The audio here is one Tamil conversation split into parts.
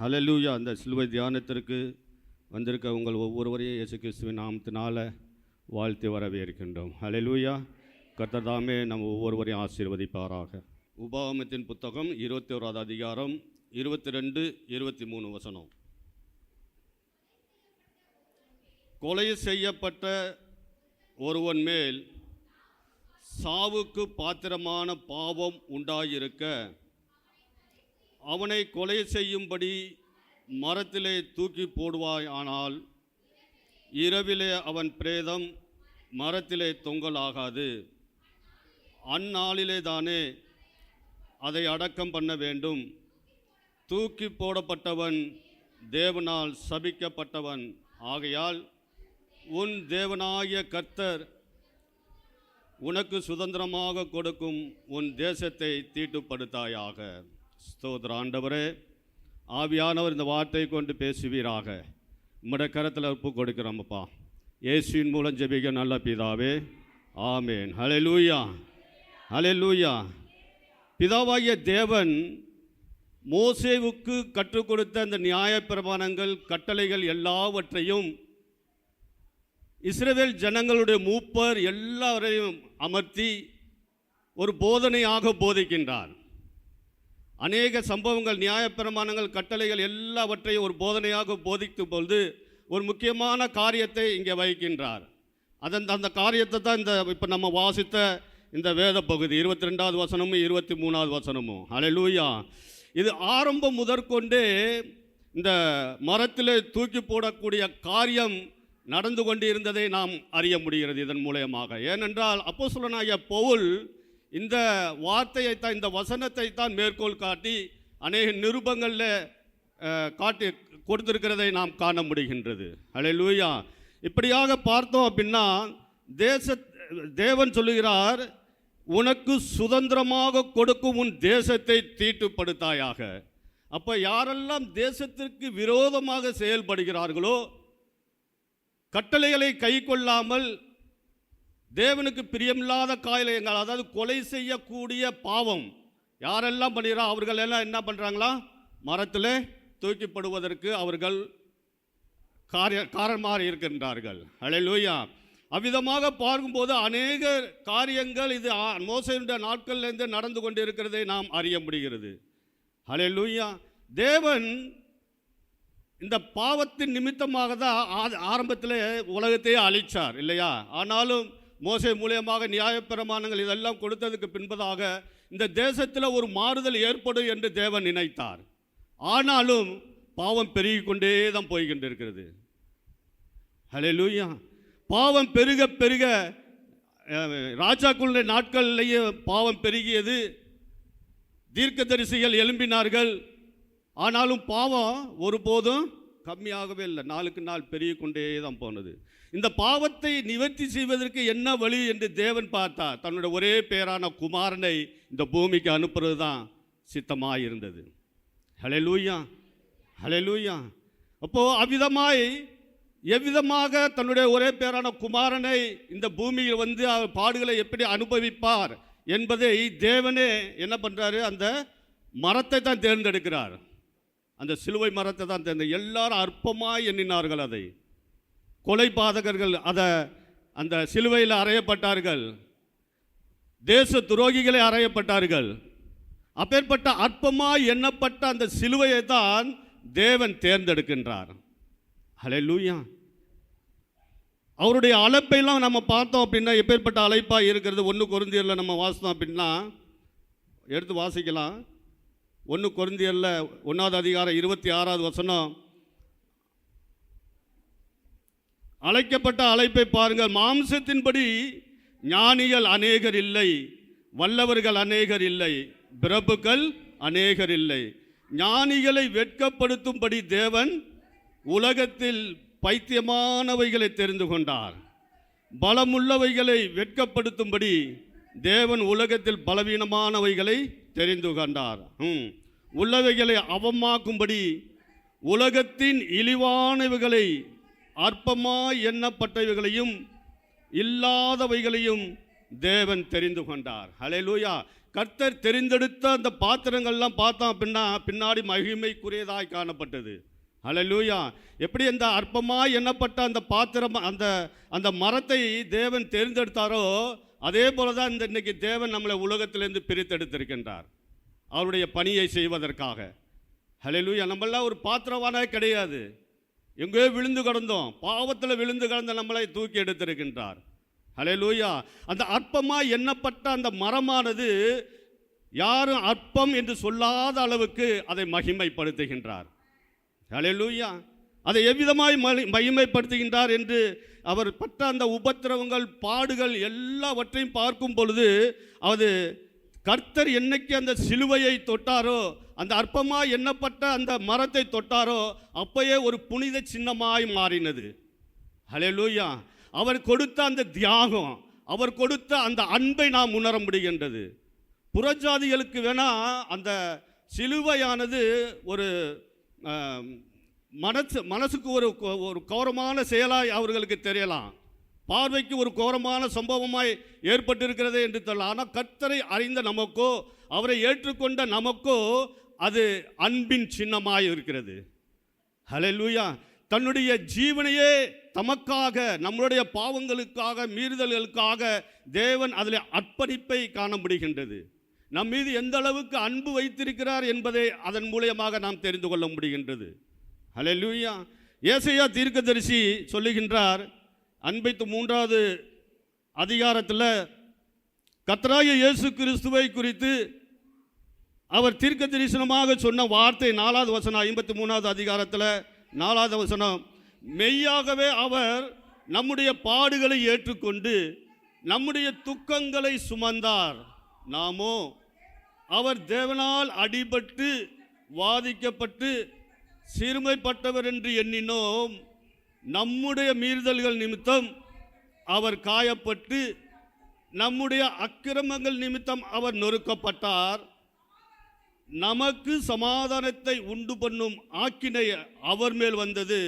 ஹல்லேலூயா. அந்த சிலுவை தியானத்திற்கு வந்திருக்க உங்கள் ஒவ்வொருவரையும் இயேசு கிறிஸ்துவின் நாமத்தினால வாழ்த்தி வரவேற்கின்றோம். ஹல்லேலூயா. கர்த்தர் தாமே நம்ம ஒவ்வொருவரையும் ஆசீர்வதிப்பாராக. உபாகமத்தின் புத்தகம் 21வது அதிகாரம் 22, 23 வசனம். கொலை செய்யப்பட்ட ஒருவன் மேல் சாவுக்கு பாத்திரமான பாவம் உண்டாயிருக்க அவனை கொலை செய்யும்படி மரத்திலே தூக்கி போடுவாயானால் இரவிலே அவன் பிரேதம் மரத்திலே தொங்கலாகாது. அந்நாளிலே தானே அதை அடக்கம் பண்ண வேண்டும். தூக்கி போடப்பட்டவன் தேவனால் சபிக்கப்பட்டவன் ஆகையால் உன் தேவனாகிய கர்த்தர் உனக்கு சுதந்திரமாக கொடுக்கும் உன் தேசத்தை தீட்டுப்படுத்தாயாக. ஸ்தோத்திர ஆண்டவரே, ஆவியானவர் இந்த வார்த்தை கொண்டு பேசுவீராக. உம்முடைய கரத்தில் ஒப்பு கொடுக்கிறோம்ப்பா. இயேசுவின் மூலம் ஜெபிக்க நல்ல பிதாவே, ஆமேன். ஹல்லேலூயா, ஹல்லேலூயா. பிதாவாகிய தேவன் மோசேவுக்கு கற்றுக் கொடுத்த அந்த நியாயப்பிரமாணங்கள், கட்டளைகள் எல்லாவற்றையும் இஸ்ரவேல் ஜனங்களுடைய மூப்பர் எல்லாரையும் அமர்த்தி ஒரு போதனையாக போதிக்கின்றார். அநேக சம்பவங்கள், நியாயப்பிரமாணங்கள், கட்டளைகள் எல்லாவற்றையும் ஒரு போதனையாக போதிக்கும் பொழுது ஒரு முக்கியமான காரியத்தை இங்கே வைக்கின்றார். அந்த காரியத்தை தான் இப்போ நம்ம வாசித்த இந்த வேத பகுதி 22வது வசனமும் 23வது வசனமும். ஹல்லேலூயா. இது ஆரம்பம் முதற்கொண்டே இந்த மரத்தில் தூக்கி போடக்கூடிய காரியம் நடந்து கொண்டு இருந்ததை நாம் அறிய முடிகிறது இதன் மூலமாக. ஏனென்றால் அப்போஸ்தலனாகிய பவுல் இந்த வார்த்தையை தான், இந்த வசனத்தை தான் மேற்கோள் காட்டி அநேக நிருபங்களில் காட்டி கொடுத்திருக்கிறதை நாம் காண முடிகின்றது. ஹல்லேலூயா. இப்படியாக பார்த்தோம் அப்படின்னா தேவன் சொல்லுகிறார், உனக்கு சுதந்திரமாக கொடுக்கும் உன் தேசத்தை தீட்டுப்படுத்தாயாக. அப்போ யாரெல்லாம் தேசத்திற்கு விரோதமாக செயல்படுகிறார்களோ, கட்டளைகளை கை கொள்ளாமல் தேவனுக்கு பிரியமில்லாத காரியங்கள், அதாவது கொலை செய்யக்கூடிய பாவம் யாரெல்லாம் பண்ணுகிறா அவர்கள் எல்லாம் என்ன பண்ணுறாங்களா, மரத்தில் தூக்கிப்படுவதற்கு அவர்கள் காரணமாக இருக்கின்றார்கள். ஹல்லேலூயா. அவ்விதமாக பார்க்கும்போது அநேக காரியங்கள் இது மோசேயுடைய நாட்களிலிருந்து நடந்து கொண்டு இருக்கிறதை நாம் அறிய முடிகிறது. ஹல்லேலூயா. தேவன் இந்த பாவத்தின் நிமித்தமாக தான் ஆரம்பத்தில் உலகத்தையே அழிச்சார் இல்லையா? ஆனாலும் மோசே மூலியமாக நியாயப்பிரமாணங்கள் இதெல்லாம் கொடுத்ததுக்கு பின்பதாக இந்த தேசத்தில் ஒரு மாறுதல் ஏற்படும் என்று தேவன் நினைத்தார். ஆனாலும் பாவம் பெருகி கொண்டே தான் போய்கொண்டிருக்கிறது. ஹல்லேலூயா. பாவம் பெருக பெருக ராஜாக்களுடைய நாட்களிலேயே பாவம் பெருகியது. தீர்க்கதரிசிகள் எழும்பினார்கள். ஆனாலும் பாவம் ஒருபோதும் கம்மியாகவே இல்லை, நாளுக்கு நாள் பெருகி கொண்டே தான் போனது. இந்த பாவத்தை நிவர்த்தி செய்வதற்கு என்ன வழி என்று தேவன் பார்த்தார். தன்னுடைய ஒரே பேரான குமாரனை இந்த பூமிக்கு அனுப்புறது தான் சித்தமாக இருந்தது. ஹல்லேலூயா, ஹல்லேலூயா. அப்போது அவ்விதமாய் எவ்விதமாக தன்னுடைய ஒரே பேரான குமாரனை இந்த பூமியில் வந்து அவர் பாடுகளை எப்படி அனுபவிப்பார் என்பதை தேவனே என்ன பண்ணுறாரு, அந்த மரத்தை தான் தேர்ந்தெடுக்கிறார். அந்த சிலுவை மரத்தை தான் எல்லாரும் அற்பமாய் எண்ணினார்கள். அதை கொலை பாதகர்கள் அந்த சிலுவையில் அறையப்பட்டார்கள். தேச துரோகிகளை அறையப்பட்டார்கள். அப்பேற்பட்ட அற்பமாய் எண்ணப்பட்ட அந்த சிலுவையை தான் தேவன் தேர்ந்தெடுக்கின்றார். ஹல்லேலூயா. அவருடைய அழைப்பெல்லாம் நம்ம பார்த்தோம் அப்படின்னா எப்பேற்பட்ட அழைப்பாக இருக்கிறது. 1 கொரிந்தியரில் நம்ம வாசித்தோம் அப்படின்னா, எடுத்து வாசிக்கலாம். 1 கொரிந்தியரில் 1வது அதிகாரம் 26வது வசனம். அழைக்கப்பட்ட அழைப்பை பாருங்கள். மாம்சத்தின்படி ஞானிகள் அநேகர் இல்லை, வல்லவர்கள் அநேகர் இல்லை, பிரபுக்கள் அநேகர் இல்லை. ஞானிகளை வெட்கப்படுத்தும்படி தேவன் உலகத்தில் பைத்தியமானவைகளை தெரிந்து கொண்டார். பலமுள்ளவைகளை வெட்கப்படுத்தும்படி தேவன் உலகத்தில் பலவீனமானவைகளை தெரிந்து கொண்டார். உள்ளவைகளை அவமாக்கும்படி உலகத்தின் இழிவானவைகளை, அற்பமாய் எண்ணப்பட்டவைகளையும் இல்லாதவைகளையும் தேவன் தெரிந்து கொண்டார். ஹல்லேலூயா. கர்த்தர் தெரிந்தெடுத்த அந்த பாத்திரங்கள்லாம் பார்த்தோம் அப்படின்னா பின்னாடி மகிமைக்குரியதாய் காணப்பட்டது. ஹல்லேலூயா. எப்படி அந்த அற்பமாய் எண்ணப்பட்ட அந்த பாத்திரம், அந்த அந்த மரத்தை தேவன் தேர்ந்தெடுத்தாரோ அதே போல தான் இன்னைக்கு தேவன் நம்மளை உலகத்திலேருந்து பிரித்தெடுத்திருக்கின்றார் அவருடைய பணியை செய்வதற்காக. ஹல்லேலூயா. நம்மளாம் ஒரு பாத்திரவானே கிடையாது, எங்கேயோ விழுந்து கிடந்தோம், பாவத்தில் விழுந்து கிடந்த நம்மளை தூக்கி எடுத்திருக்கின்றார். ஹல்லேலூயா. அந்த அற்பமாய் எண்ணப்பட்ட அந்த மரமானது யாரும் அற்பம் என்று சொல்லாத அளவுக்கு அதை மகிமைப்படுத்துகின்றார். ஹல்லேலூயா. அதை எவ்விதமாய் மகிமைப்படுத்துகின்றார் என்று அவர் பட்ட அந்த உபத்திரவங்கள், பாடுகள் எல்லாவற்றையும் பார்க்கும் பொழுது அது கர்த்தர் என்னைக்கு அந்த சிலுவையை தொட்டாரோ, அந்த அற்பமாய் எண்ணப்பட்ட அந்த மரத்தை தொட்டாரோ அப்பயே ஒரு புனித சின்னமாய் மாறினது. ஹல்லேலூயா. அவர் கொடுத்த அந்த தியாகம், அவர் கொடுத்த அந்த அன்பை நாம் உணர முடிகின்றது. புறஜாதிகளுக்கு வேணா அந்த சிலுவையானது ஒரு மனசுக்கு ஒரு கோரமான செயலாய் அவர்களுக்கு தெரியலாம், பார்வைக்கு ஒரு கோரமான சம்பவமாய் ஏற்பட்டிருக்கிறது என்று சொல்லலாம். ஆனால் கர்த்தரை அறிந்த நமக்கோ, அவரை ஏற்றுக்கொண்ட நமக்கோ அது அன்பின் சின்னமாய் இருக்கிறது. ஹல்லேலூயா. தன்னுடைய ஜீவனையே தமக்காக, நம்மளுடைய பாவங்களுக்காக, மீறுதல்களுக்காக தேவன் அதில் அர்ப்பணிப்பை காண முடிகின்றது. நம் மீது எந்த அளவுக்கு அன்பு வைத்திருக்கிறார் என்பதை அதன் மூலமாக நாம் தெரிந்து கொள்ள முடிகின்றது. ஹல்லேலூயா. ஏசாயா தீர்க்கதரிசி சொல்லுகின்றார், 53வது அதிகாரத்தில் கர்த்தராகிய இயேசு கிறிஸ்துவை குறித்து அவர் தீர்க்க தரிசனமாக சொன்ன வார்த்தை 4வது வசனம், 53வது அதிகாரத்தில் 4வது வசனம், மெய்யாகவே அவர் நம்முடைய பாடுகளை ஏற்றுக்கொண்டு நம்முடைய துக்கங்களை சுமந்தார், நாமோ அவர் தேவனால் அடிபட்டு வாதிக்கப்பட்டு சிறுமைப்பட்டவர் என்று எண்ணினோம், நம்முடைய மீறுதல்கள் நிமித்தம் அவர் காயப்பட்டு நம்முடைய அக்கிரமங்கள் நிமித்தம் அவர் நொறுக்கப்பட்டார், நமக்கு சமாதானத்தை உண்டு பண்ணும் ஆக்கினை அவர் மேல் வந்தது,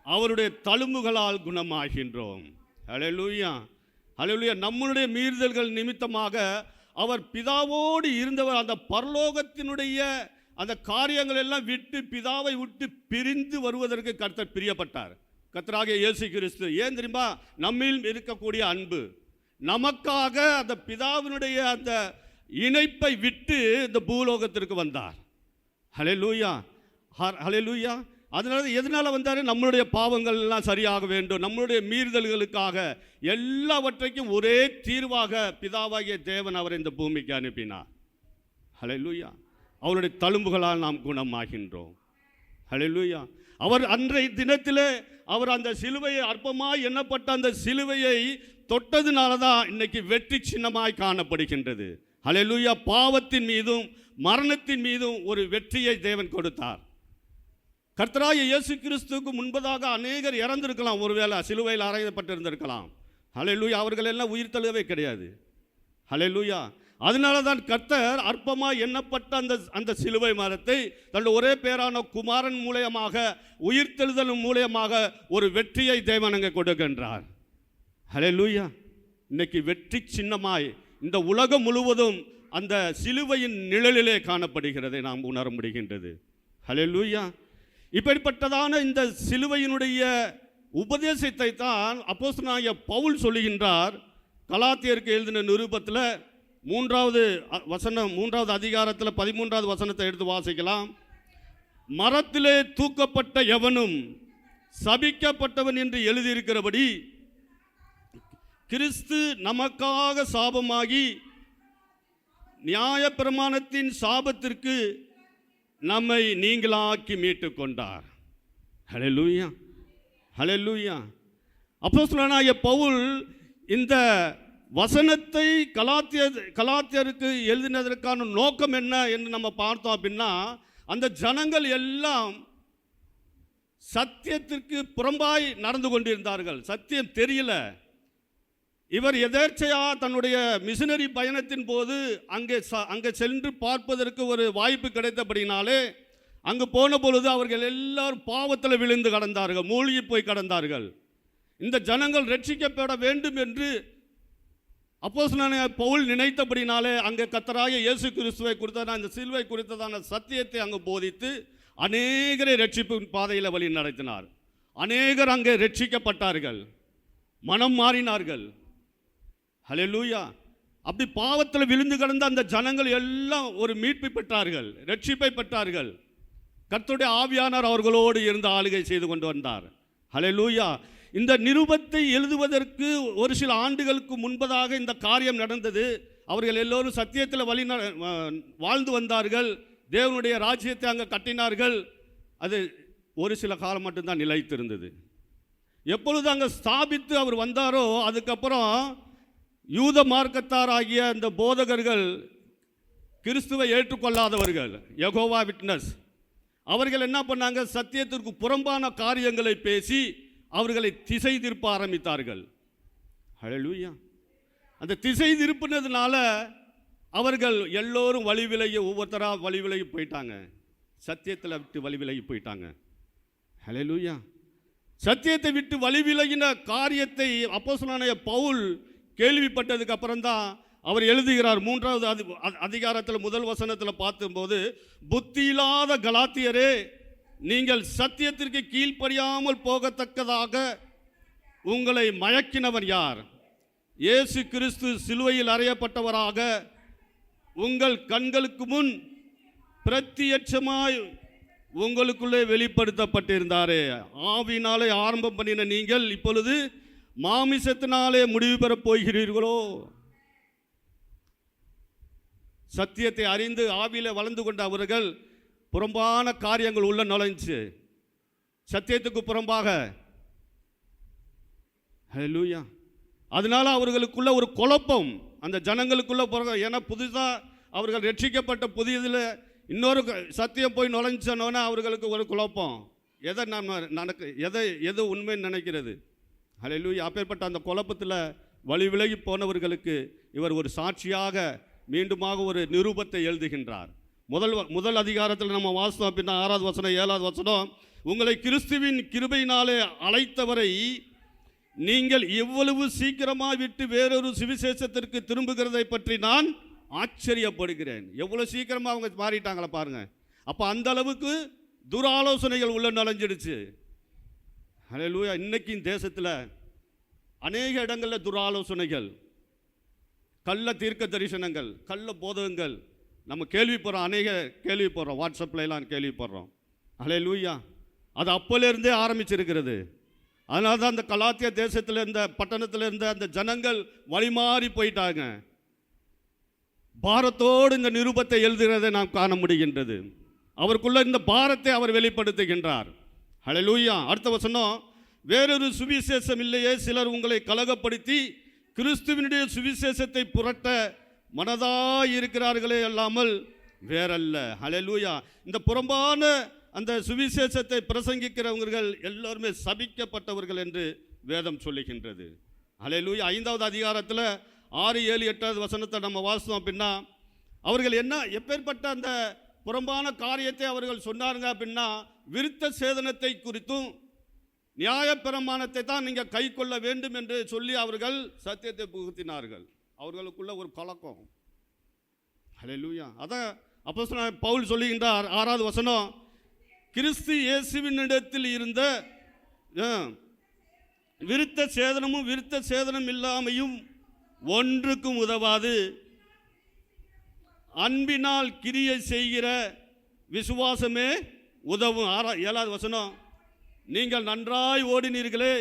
அவருடைய தழும்புகளால் குணமாகின்றோம். ஹல்லேலூயா. ஹல்லேலூயா. நம்முடைய மீறுதல்கள் நிமித்தமாக அவர் பிதாவோடு இருந்தவர், அந்த பரலோகத்தினுடைய அந்த காரியங்கள் எல்லாம் விட்டு பிதாவை விட்டு பிரிந்து வருவதற்கு கர்த்தர் பிரியப்பட்டார். கர்த்தராகிய இயேசு கிறிஸ்து ஏன் தெரியுமா? நம்மில் இருக்கக்கூடிய அன்பு, நமக்காக அந்த பிதாவினுடைய அந்த இணைப்பை விட்டு இந்த பூலோகத்திற்கு வந்தார். ஹல்லேலூயா. ஹல்லேலூயா. அதனால எதனால் வந்தார்? நம்மளுடைய பாவங்கள் எல்லாம் சரியாக வேண்டும், நம்மளுடைய மீறுதல்களுக்காக எல்லாவற்றைக்கும் ஒரே தீர்வாக பிதாவாகிய தேவன் அவரை இந்த பூமிக்கு அனுப்பினார். ஹல்லேலூயா. அவருடைய தழும்புகளால் நாம் குணமாகின்றோம். ஹல்லேலூயா. அவர் அன்றைய தினத்திலே அவர் அந்த சிலுவையை, அற்பமாய் எண்ணப்பட்ட அந்த சிலுவையை தொட்டதுனால தான் இன்னைக்கு வெற்றி சின்னமாய் காணப்படுகின்றது. ஹல்லேலூயா. பாவத்தின் மீதும் மரணத்தின் மீதும் ஒரு வெற்றியை தேவன் கொடுத்தார். கர்த்தராகிய இயேசு கிறிஸ்துவுக்கு முன்பதாக அநேகர் இறந்திருக்கலாம், ஒருவேளை சிலுவையில் அறையப்பட்டிருந்திருக்கலாம். ஹல்லேலூயா. அவர்கள் எல்லாம் உயிர் தழுவே கிடையாது. ஹல்லேலூயா. அதனால தான் கர்த்தர் அற்பமாய் எண்ணப்பட்ட அந்த சிலுவை மரத்தை தன்னுடைய ஒரே பேரான குமாரன் மூலயமாக, உயிர்த்தெழுதல் மூலயமாக ஒரு வெற்றியை தேவன் அங்கே கொடுக்கின்றார். ஹல்லேலூயா. இன்னைக்கு வெற்றி சின்னமாய் இந்த உலகம் முழுவதும் அந்த சிலுவையின் நிழலிலே காணப்படுகிறதை நாம் உணர முடிகின்றது. ஹல்லேலூயா. இப்படிப்பட்டதான இந்த சிலுவையினுடைய உபதேசத்தை தான் அப்போஸ்தலனாகிய பவுல் சொல்லுகின்றார். கலாத்தியருக்கு எழுதின நிருபத்தில் 3வது வசனம், 3வது அதிகாரத்தில் 13வது வசனத்தை எடுத்து வாசிக்கலாம். மரத்திலே தூக்கப்பட்ட எவனும் சபிக்கப்பட்டவன் என்று எழுதியிருக்கிறபடி கிறிஸ்து நமக்காக சாபமாகி நியாயப்பிரமாணத்தின் சாபத்திற்கு நம்மை நீங்களாக்கி மீட்டு கொண்டார். ஹல்லேலூயா. ஹல்லேலூயா. அப்போஸ்தலனாகிய பவுல் இந்த வசனத்தை கலாத்தியருக்கு எழுதினதற்கான நோக்கம் என்ன என்று நம்ம பார்த்தோம் அப்படின்னா, அந்த ஜனங்கள் எல்லாம் சத்தியத்திற்கு புறம்பாய் நடந்து கொண்டிருந்தார்கள், சத்தியம் தெரியல. இவர் எதேர்ச்சையா தன்னுடைய மிஷனரி பயணத்தின் போது அங்கே சென்று பார்ப்பதற்கு ஒரு வாய்ப்பு கிடைத்தபடினாலே அங்கு போன பொழுது அவர்கள் எல்லாரும் பாவத்தில் விழுந்து கடந்தார்கள், மூழ்கி போய் கடந்தார்கள். இந்த ஜனங்கள் ரட்சிக்கப்பட வேண்டும் என்று அப்போஸ்தலனாகிய பவுல் நினைத்தபடினாலே அங்கே கர்த்தராகிய இயேசு கிறிஸ்துவை குறித்ததான அந்த சிலுவை குறித்ததான சத்தியத்தை அங்கு போதித்து அநேகரை ரட்சிப்பின் பாதையில் வழி நடத்தினார். அநேகர் அங்கே ரட்சிக்கப்பட்டார்கள், மனம் மாறினார்கள். ஹல்லேலூயா. அப்படி பாவத்தில் விழுந்து கிடந்த அந்த ஜனங்கள் எல்லாம் ஒரு மீட்பை பெற்றார்கள், ரட்சிப்பை பெற்றார்கள். கர்த்தருடைய ஆவியானவர் அவர்களோடு இருந்து ஆளுகை செய்து கொண்டு வந்தார். ஹல்லேலூயா. இந்த நிருபத்தை எழுதுவதற்கு ஒரு சில ஆண்டுகளுக்கு முன்பதாக இந்த காரியம் நடந்தது. அவர்கள் எல்லோரும் சத்தியத்தில் வாழ்ந்து வந்தார்கள், தேவனுடைய ராஜ்யத்தை அங்கே கட்டினார்கள். அது ஒரு சில காலம் மட்டும்தான் நிலைத்திருந்தது. எப்பொழுது அங்கே ஸ்தாபித்து அவர் வந்தாரோ அதுக்கப்புறம் யூத மார்க்கத்தார் ஆகிய அந்த போதகர்கள், கிறிஸ்துவை ஏற்றுக்கொள்ளாதவர்கள், யெகோவா விட்னஸ், அவர்கள் என்ன பண்ணாங்க, சத்தியத்திற்கு புறம்பான காரியங்களை பேசி அவர்களை திசை திருப்ப ஆரம்பித்தார்கள். ஹல்லேலூயா. அந்த திசை திருப்பினதுனால அவர்கள் எல்லோரும் வழி விலகி, ஒவ்வொருத்தராக வழி விலகி போயிட்டாங்க, சத்தியத்தில் விட்டு வழி விலகி போயிட்டாங்க. ஹல்லேலூயா. சத்தியத்தை விட்டு வழி விலகின காரியத்தை அப்போஸ்தலனாகிய பவுல் கேள்விப்பட்டதுக்கு அப்புறம்தான் அவர் எழுதுகிறார். 3வது அதிகாரத்தில் முதல் வசனத்தில் பார்க்கும்போது, புத்தி இல்லாத கலாத்தியரே, நீங்கள் சத்தியத்திற்கு கீழ்ப்படியாமல் போகத்தக்கதாக உங்களை மயக்கினவர் யார்? இயேசு கிறிஸ்து சிலுவையில் அறையப்பட்டவராக உங்கள் கண்களுக்கு முன் பிரத்யட்சமாய் உங்களுக்குள்ளே வெளிப்படுத்தப்பட்டிருந்தாரே. ஆவியினாலே ஆரம்பம் பண்ணின நீங்கள் இப்பொழுது மாமிசத்தினாலே முடிவு பெறப் போகிறீர்களோ? சத்தியத்தை அறிந்து ஆவியிலே வளர்ந்து கொண்ட அவர்கள் புறம்பான காரியங்கள் உள்ள நுழைஞ்சு, சத்தியத்துக்கு புறம்பாக. ஹல்லேலூயா. அதனால அவர்களுக்குள்ள ஒரு குழப்பம் அந்த ஜனங்களுக்குள்ள. ஏன்னா புதுசாக அவர்கள் ரட்சிக்கப்பட்ட புதியதில் இன்னொரு சத்தியம் போய் நுழைஞ்சோன்னா அவர்களுக்கு ஒரு குழப்பம். எதை எது உண்மைன்னு நினைக்கிறது. ஹல்லேலூயா. அப்பேற்பட்ட அந்த குழப்பத்தில் வழி விலகி போனவர்களுக்கு இவர் ஒரு சாட்சியாக மீண்டுமாக ஒரு நிருபத்தை எழுதுகின்றார். முதல் அதிகாரத்தில் நம்ம வாசித்தோம் அப்படின்னா 6வது வசனம் 7வது வசனம், உங்களை கிறிஸ்துவின் கிருபையினாலே அழைத்தவரை நீங்கள் எவ்வளவு சீக்கிரமாக விட்டு வேறொரு சுவிசேஷத்திற்கு திரும்புகிறதை பற்றி நான் ஆச்சரியப்படுகிறேன். எவ்வளவு சீக்கிரமாக அவங்க மாறிட்டாங்களா பாருங்க. அப்போ அந்த அளவுக்கு துராலோசனைகள் உள்ள நுழைஞ்சிடுச்சு. ஹல்லேலூயா. இன்னைக்கு தேசத்தில் அநேக இடங்களில் துராலோசனைகள், கள்ள தீர்க்க தரிசனங்கள், கள்ள போதகங்கள் நம்ம கேள்விப்படுறோம், அநேக கேள்விப்படுறோம், வாட்ஸ்அப்லாம் கேள்விப்படுறோம். ஹல்லேலூயா. அது அப்போலேருந்தே ஆரம்பிச்சிருக்கிறது. அதனால தான் அந்த கலாத்திய தேசத்தில் இருந்த பட்டணத்தில் இருந்த அந்த ஜனங்கள் வழிமாறி போயிட்டாங்க. பாரத்தோடு இந்த நிருபத்தை எழுதுகிறதை நாம் காண முடிகின்றது. அவருக்குள்ள இந்த பாரத்தை அவர் வெளிப்படுத்துகின்றார். ஹல்லேலூயா. அடுத்த வசனம், வேறொரு சுவிசேஷம் இல்லையே, சிலர் உங்களை கலகப்படுத்தி கிறிஸ்துவினுடைய சுவிசேஷத்தை புரட்ட மனதாய் இருக்கிறார்களே அல்லாமல் வேறல்ல. ஹல்லேலூயா. இந்த புறம்பான அந்த சுவிசேஷத்தை பிரசங்கிக்கிறவர்கள் எல்லோருமே சபிக்கப்பட்டவர்கள் என்று வேதம் சொல்லுகின்றது. ஹல்லேலூயா. 5வது அதிகாரத்தில் 6, 7, 8வது வசனத்தை நம்ம வாசித்தோம் அப்படின்னா, அவர்கள் என்ன எப்பேற்பட்ட அந்த புறம்பான காரியத்தை அவர்கள் சொன்னாருங்க அப்படின்னா, விருத்த சேதனத்தை குறித்தும் நியாயப்பிரமாணத்தை தான் நீங்கள் கை கொள்ள வேண்டும் என்று சொல்லி அவர்கள் சத்தியத்தை புகுத்தினார்கள். அவர்களுக்குள்ள ஒரு கலக்கம். ஹல்லேலூயா. அதான் அப்போஸ்தலனாகிய பவுல் சொல்லுகின்றார் 6வது வசனம், கிறிஸ்து இயேசுவினிடத்தில் இருந்த விருத்த சேதனமும் விருத்த சேதனம் இல்லாமையும் ஒன்றுக்கும் உதவாது, அன்பினால் கிரியை செய்கிற விசுவாசமே உதவும். 7வது வசனம், நீங்கள் நன்றாய் ஓடினீர்களே,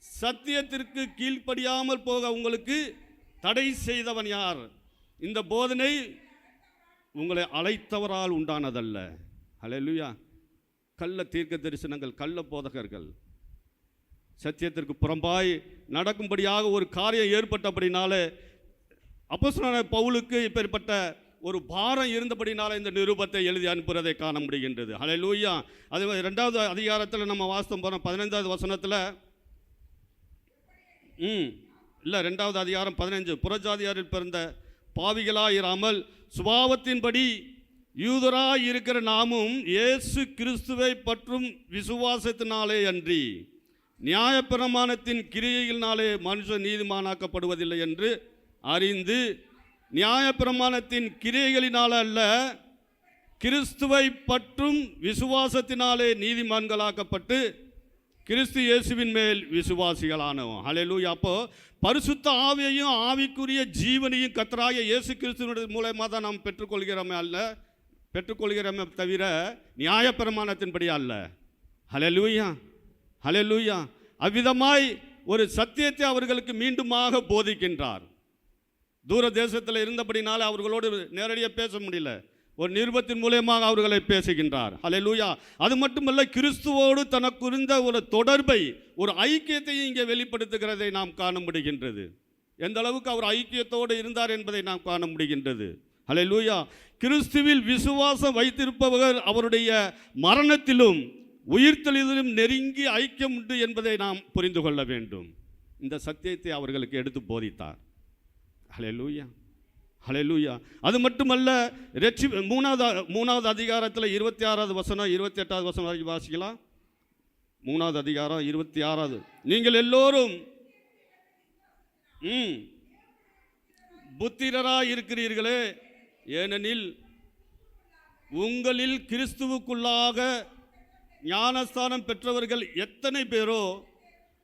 சத்தியத்திற்கு கீழ்ப்படியாமல் போக உங்களுக்கு தடை செய்தவன் யார்? இந்த போதனை உங்களை அழைத்தவரால் உண்டானதல்ல. ஹல்லேலூயா. கள்ள தீர்க்க தரிசனங்கள், கள்ள போதகர்கள் சத்தியத்திற்கு புறம்பாய் நடக்கும்படியாக ஒரு காரியம் ஏற்பட்டபடினாலே அப்போஸ்தலனாகிய பவுலுக்கு இப்பேற்பட்ட ஒரு பாரம் இருந்தபடினால இந்த நிருபத்தை எழுதி அனுப்புறதை காண முடிகின்றது. ஹல்லேலூயா. அதே மாதிரி 2வது அதிகாரத்தில் நம்ம வாசித்தோம் போனோம் 15வது வசனத்தில், இல்லை 2வது அதிகாரம் 15, புறஜாதியாரில் பிறந்த பாவிகளாயிராமல் சுபாவத்தின்படி யூதராய் இருக்கிற நாமும் இயேசு கிறிஸ்துவை பற்றும் விசுவாசத்தினாலே அன்றி நியாயப்பிரமாணத்தின் கிரியைகளினாலே மனுஷன் நீதிமானாக்கப்படுவதில்லை என்று அறிந்து நியாயப்பிரமாணத்தின் கிரியைகளினால் அல்ல, கிறிஸ்துவை பற்றும் விசுவாசத்தினாலே நீதிமான்களாக்கப்பட்டு கிறிஸ்து இயேசுவின் மேல் விசுவாசிகளானோம். ஹல்லேலூயா. அப்போ பரிசுத்த ஆவியையும் ஆவிக்குரிய ஜீவனையும் கர்த்தராகிய இயேசு கிறிஸ்துவினுடைய மூலமாக தான் நாம் பெற்றுக்கொள்கிறோமே தவிர நியாயப்பிரமாணத்தின்படி அல்ல. ஹல்லேலூயா, ஹல்லேலூயா. அவ்விதமாய் ஒரு சத்தியத்தை அவர்களுக்கு மீண்டுமாக போதிக்கின்றார். தூர தேசத்தில் இருந்தபடினால அவர்களோடு நேரடியாக பேச முடியல, ஒரு நிருபத்தின் மூலமாக அவர்களை பேசுகின்றார். ஹல்லேலூயா. அது மட்டுமல்ல, கிறிஸ்துவோடு தனக்கு இருந்த ஒரு தொடர்பை, ஒரு ஐக்கியத்தையும் இங்கே வெளிப்படுத்துகிறதை நாம் காண முடிகின்றது. எந்த அளவுக்கு அவர் ஐக்கியத்தோடு இருந்தார் என்பதை நாம் காண முடிகின்றது. ஹல்லேலூயா. கிறிஸ்துவில் விசுவாசம் வைத்திருப்பவர் அவருடைய மரணத்திலும் உயிர்த்தெழுதலிலும் நெருங்கி ஐக்கியம் உண்டு என்பதை நாம் புரிந்து கொள்ள வேண்டும். இந்த சத்தியத்தை அவர்களுக்கு எடுத்து போதித்தார். ஹல்லேலூயா, ஹல்லேலூயா. அது மட்டுமல்ல, மூணாவது அதிகாரத்தில் 26வது வசனம் 28வது வசனம் வரைக்கும் வாசிக்கலாம். 3வது அதிகாரம் 26வது. நீங்கள் எல்லோரும் புத்திரராய் இருக்கிறீர்களே, ஏனெனில் உங்களில் கிறிஸ்துவுக்குள்ளாக ஞானஸ்தானம் பெற்றவர்கள் எத்தனை பேரோ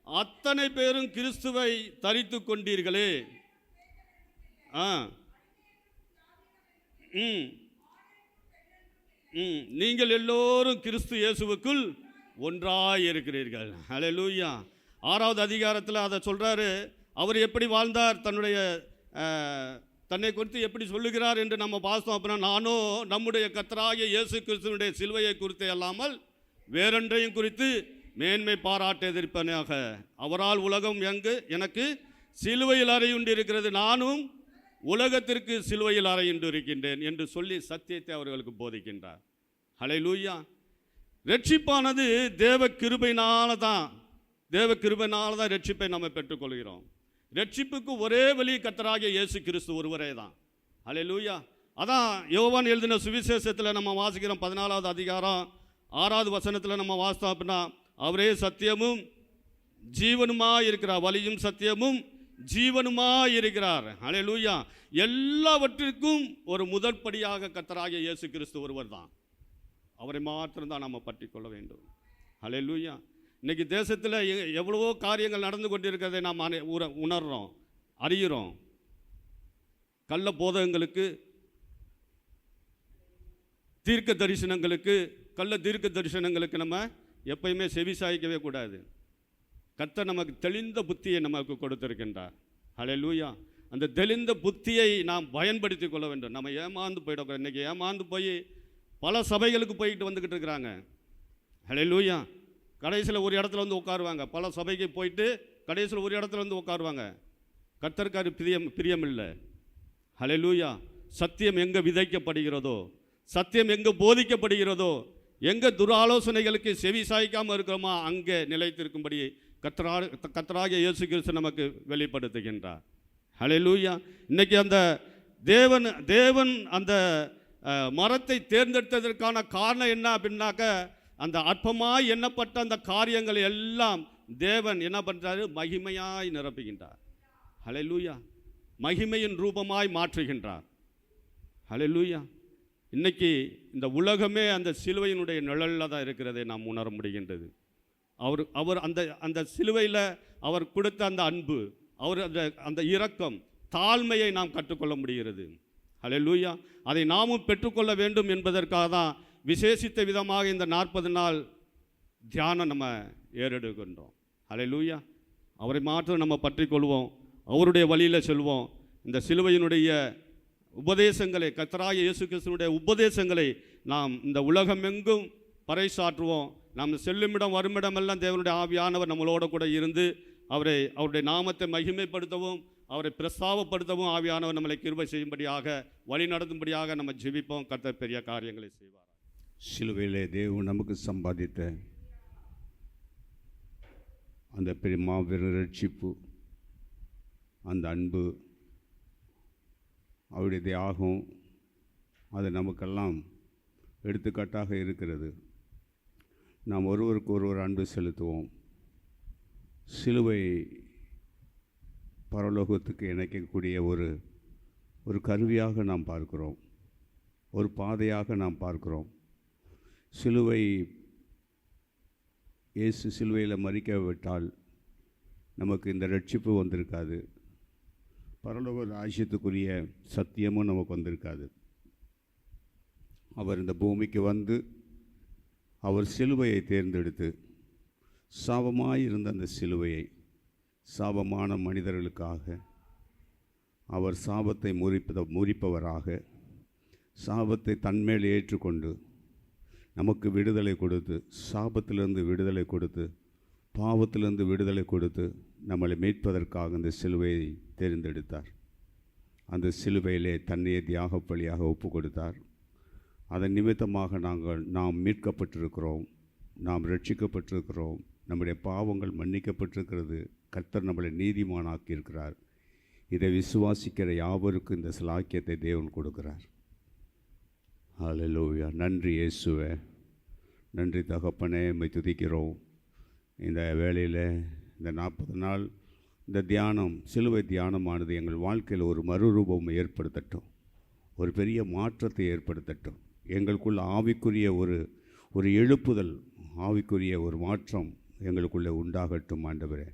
அத்தனை பேரும் கிறிஸ்துவை தரித்து கொண்டீர்களே. நீங்கள் எல்லோரும் கிறிஸ்து இயேசுவுக்குள் ஒன்றாய் இருக்கிறீர்கள். ஹல்லேலூயா. 6வது அதிகாரத்தில் அதை சொல்கிறாரு. அவர் எப்படி வாழ்ந்தார், தன்னை குறித்து எப்படி சொல்லுகிறார் என்று நம்ம பார்த்தோம். அப்படின்னா, நானோ நம்முடைய கர்த்தராகிய இயேசு கிறிஸ்துவினுடைய சிலுவையை குறித்து அல்லாமல் வேறொன்றையும் குறித்து மேன்மை பாராட்ட எதிர்ப்பனாக, அவரால் உலகம் எனக்கு சிலுவையில் அறையுண்டு இருக்கிறது, நானும் உலகத்திற்கு சிலுவையில் அறையுண்டு இருக்கின்றேன் என்று சொல்லி சத்தியத்தை அவர்களுக்கு போதிக்கின்றார். ஹல்லேலூயா. ரட்சிப்பானது தேவ கிருபையினால தான் ரட்சிப்பை நம்ம பெற்றுக்கொள்கிறோம். ரட்சிப்புக்கு ஒரே வழி கர்த்தராகிய இயேசு கிறிஸ்து ஒருவரே தான். ஹல்லேலூயா. அதான் யோவான் எழுதின சுவிசேஷத்தில் நம்ம வாசிக்கிறோம். 14வது அதிகாரம் 6வது வசனத்தில் நம்ம வாசித்தோம் அப்படின்னா, அவரே சத்தியமும் ஜீவனுமாய் இருக்கிறார், வழியும் சத்தியமும் ஜீவனுமாய் இருக்கிறார். ஹல்லேலூயா. எல்லாவற்றிற்கும் ஒரு முதற்படியாக கர்த்தராகிய இயேசு கிறிஸ்து ஒருவர் தான். அவரை மாத்திரம்தான் நம்ம பற்றி கொள்ள வேண்டும். ஹல்லேலூயா. இன்னைக்கு தேசத்தில் எவ்வளவோ காரியங்கள் நடந்து கொண்டிருக்கிறதை நாம் உணர்கிறோம், அறிகிறோம். கள்ள போதகங்களுக்கு, தீர்க்க தரிசனங்களுக்கு நம்ம எப்பயுமே செவி சாய்க்கவே கூடாது. கர்த்தர் நமக்கு தெளிந்த புத்தியை நமக்கு கொடுத்திருக்கின்றார். ஹல்லேலூயா. அந்த தெளிந்த புத்தியை நாம் பயன்படுத்தி கொள்ள வேண்டும். நம்ம ஏமாந்து போயிடக்கூடாது. இன்றைக்கி ஏமாந்து போய் பல சபைகளுக்கு போயிட்டு வந்துக்கிட்டு இருக்கிறாங்க. ஹல்லேலூயா. கடைசியில் ஒரு இடத்துல வந்து உட்காருவாங்க. பல சபைக்கு போயிட்டு கடைசியில் ஒரு இடத்துல வந்து உட்காருவாங்க. கர்த்தருக்கு பிரியமில்லை. ஹல்லேலூயா. சத்தியம் எங்கே விதைக்கப்படுகிறதோ, சத்தியம் எங்கே போதிக்கப்படுகிறதோ, எங்கே துராலோசனைகளுக்கு செவி சாய்க்காமல் இருக்கிறோமோ அங்கே நிலைத்திருக்கும்படி கர்த்தராகிய இயேசு கிறிஸ்து நமக்கு வெளிப்படுத்துகின்றார். ஹல்லேலூயா. இன்னைக்கு அந்த தேவன் அந்த மரத்தை தேர்ந்தெடுத்ததற்கான காரணம் என்ன அப்படின்னாக்க, அந்த அற்பமாய் எண்ணப்பட்ட அந்த காரியங்களை எல்லாம் தேவன் என்ன பண்ணுறாரு, மகிமையாய் நிரப்புகின்றார். ஹல்லேலூயா. மகிமையின் ரூபமாய் மாற்றுகின்றார். ஹல்லேலூயா. இன்னைக்கு இந்த உலகமே அந்த சிலுவையினுடைய நிழலில் தான் இருக்கிறதை நாம் உணர முடிகின்றது. அவர் அந்த சிலுவையில் அவர் கொடுத்த அந்த அன்பு, அவர் அந்த இரக்கம், தாழ்மையை நாம் கற்றுக்கொள்ள முடிகிறது. ஹல்லேலூயா. அதை நாமும் பெற்றுக்கொள்ள வேண்டும் என்பதற்காக தான் விசேஷித்த விதமாக இந்த 40 நாள் தியானம் நம்ம ஏறெடுக்கின்றோம். ஹல்லேலூயா. அவரை மாற்றம் நம்ம பற்றி கொள்வோம், அவருடைய வழியில் செல்வோம். இந்த சிலுவையினுடைய உபதேசங்களை, கர்த்தராகிய இயேசு கிறிஸ்துவினுடைய உபதேசங்களை நாம் இந்த உலகமெங்கும் பறைசாற்றுவோம். நாம் செல்லுமிடம் வருமிடமெல்லாம் தேவனுடைய ஆவியானவர் நம்மளோட கூட இருந்து அவருடைய நாமத்தை மகிமைப்படுத்தவும், அவரை பிரஸ்தாபப்படுத்தவும் ஆவியானவர் நம்மளை கிருபை செய்யும்படியாக, வழி நடத்தும்படியாக நம்ம ஜெபிப்போம். கர்த்தர் பெரிய காரியங்களை செய்வார். சிலுவையிலே தேவன் நமக்கு சம்பாதித்த அந்த பெரிய மாபெரும் ரட்சிப்பு, அந்த அன்பு, அவருடைய தியாகம், அது நமக்கெல்லாம் எடுத்துக்காட்டாக இருக்கிறது. நாம் ஒருவருக்கு ஒருவர் அன்பு செலுத்துவோம். சிலுவை பரலோகத்துக்கு இணைக்கக்கூடிய ஒரு கருவியாக நாம் பார்க்கிறோம், ஒரு பாதையாக நாம் பார்க்கிறோம். சிலுவை, இயேசு சிலுவையில் மரிக்காவிட்டால் நமக்கு இந்த ரட்சிப்பு வந்திருக்காது, பரலோக ராஜ்யத்துக்குரிய சத்தியமும் நமக்கு வந்திருக்காது. அவர் இந்த பூமிக்கு வந்து அவர் சிலுவையை தேர்ந்தெடுத்து சாபமாயிருந்த அந்த சிலுவையை சாபமான மனிதர்களுக்காக அவர் சாபத்தை முறிப்பவராக சாபத்தை தன்மேல் ஏற்றுக்கொண்டு நமக்கு விடுதலை கொடுத்து, சாபத்திலிருந்து விடுதலை கொடுத்து, பாவத்திலிருந்து விடுதலை கொடுத்து நம்மளை மீட்பதற்காக அந்த சிலுவையை தேர்ந்தெடுத்தார். அந்த சிலுவையிலே தன்னையே தியாக பலியாக ஒப்பு கொடுத்தார். அதன் நிமித்தமாக நாம் மீட்கப்பட்டிருக்கிறோம், நாம் ரட்சிக்கப்பட்டிருக்கிறோம், நம்முடைய பாவங்கள் மன்னிக்கப்பட்டிருக்கிறது. கர்த்தர் நம்மளை நீதிமானாக்கியிருக்கிறார். இதை விசுவாசிக்கிற யாவருக்கும் இந்த சிலாக்கியத்தை தேவன் கொடுக்கிறார். ஹல்லேலூயா. நன்றி இயேசுவே, நன்றி தகப்பனே, உம்மை துதிக்கிறோம். இந்த வேளையில் இந்த 40 நாள் இந்த தியானம், சிலுவை தியானமானது எங்கள் வாழ்க்கையில் ஒரு மறுரூபம் ஏற்படுத்தட்டும், ஒரு பெரிய மாற்றத்தை ஏற்படுத்தட்டும். எங்களுக்குள்ள ஆவிக்குரிய ஒரு எழுப்புதல், ஆவிக்குரிய ஒரு மாற்றம் எங்களுக்குள்ளே உண்டாகட்டும். ஆண்டவரே,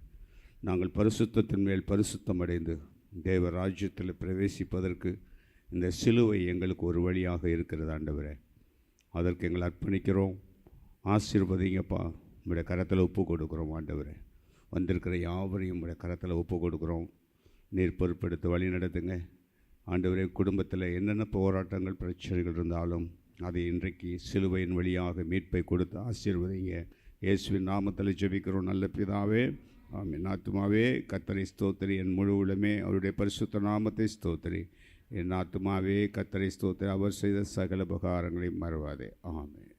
நாங்கள் பரிசுத்தத்தின் மேல் பரிசுத்தம் அடைந்து தேவ ராஜ்யத்தில் பிரவேசிப்பதற்கு இந்த சிலுவை எங்களுக்கு ஒரு வழியாக இருக்கிறது. ஆண்டவரே, அதற்கு எங்களை அர்ப்பணிக்கிறோம். ஆசீர்வதிங்கப்பா. உங்களுடைய கரத்தில் ஒப்பு கொடுக்குறோம். ஆண்டவரே, வந்திருக்கிற யாவரையும் உங்களுடைய கரத்தில் ஒப்பு கொடுக்குறோம். நீர் பொறுப்பெடுத்து வழி நடத்துங்க. ஆண்டவரே, குடும்பத்தில் என்னென்ன போராட்டங்கள் பிரச்சனைகள் இருந்தாலும் அதை இன்றைக்கு சிலுவையின் வழியாக மீட்பை கொடுத்து ஆசீர்வதிங்க. இயேசுவின் நாமத்தில் ஜெபிக்கிறோம் நல்ல பிதாவே, ஆமென். ஆத்துமாவே கர்த்தரை ஸ்தோத்திரி, என் முழு உள்ளமே அவருடைய பரிசுத்த நாமத்தை ஸ்தோத்திரி. என் ஆத்துமாவே கர்த்தரை ஸ்தோத்திரி, அவர் செய்த சகல உபகாரங்களை மறவாதே. ஆமென்.